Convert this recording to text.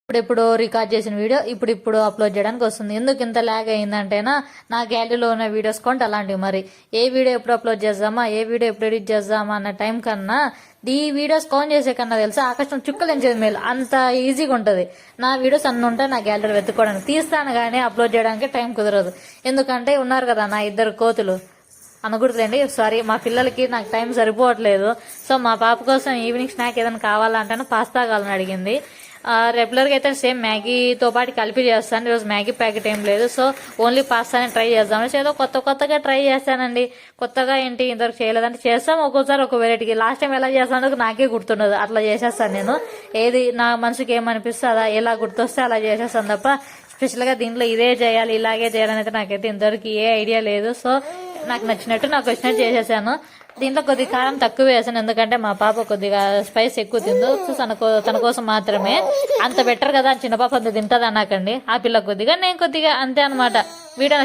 ఇప్పుడెప్పుడు record చేసిన video ఇప్పుడు upload చేయడానికి వస్తుంది. ఎందుకు ఇంత ల్యాగ్ అయిందంటేనా నా గ్యాలరీలో ఉన్న వీడియోస్ కొంటే అలాంటివి. మరి ఏ వీడియో ఎప్పుడు అప్లోడ్ చేద్దామా, ఏ వీడియో ఎప్పుడు ఎడిట్ చేద్దామా అన్న టైం కన్నా ఈ వీడియోస్ కౌంట్ చేసే కన్నా తెలుసా ఆకాశం చుక్కలు ఎంచేది మేలు. అంత ఈజీగా ఉంటుంది. నా వీడియోస్ అన్ని ఉంటాయి నా గ్యాలరీ వెతుక్కోవడానికి. తీస్తాను కానీ అప్లోడ్ చేయడానికి టైం కుదరదు. ఎందుకంటే ఉన్నారు కదా నా ఇద్దరు కోతులు అనకూడదులేండి, సారీ, మా పిల్లలకి నాకు టైం సరిపోవట్లేదు. సో మా పాప కోసం ఈవినింగ్ స్నాక్ ఏదైనా కావాలంటే పాస్తా కావాలని అడిగింది. రెగ్యులర్గా అయితే సేమ్ మ్యాగీతో పాటు కలిపి చేస్తాను. ఈరోజు మ్యాగీ ప్యాకెట్ ఏం లేదు, సో ఓన్లీ పాస్తానే ట్రై చేద్దాం. ఏదో కొత్తగా ట్రై చేస్తానండి. కొత్తగా ఏంటి ఇంతవరకు చేయలేదంటే చేస్తాం, ఒక్కోసారి ఒక వెరైటీకి. లాస్ట్ టైం ఎలా చేస్తానో నాకే గుర్తుండదు, అట్లా చేసేస్తాను నేను. ఏది నా మనసుకి ఏమనిపిస్తే అలా ఎలా గుర్తొస్తే అలా చేసేస్తాను తప్ప స్పెషల్గా దీంట్లో ఇదే చేయాలి ఇలాగే చేయాలని అయితే నాకైతే ఇంతవరకు ఏ ఐడియా లేదు. సో నాకు నచ్చినట్టు నాకు వచ్చినట్టు చేసేసాను. దీంట్లో కొద్దిగా కారం తక్కువ వేసాను, ఎందుకంటే మా పాప కొద్దిగా స్పైస్ ఎక్కువ తిందు. సో తన కోసం మాత్రమే. అంత బెటర్ కదా, చిన్న పాప అంత తింటుంది అన్నాకండి. ఆ పిల్ల కొద్దిగా నేను కొద్దిగా అంతే అనమాట. వీడియో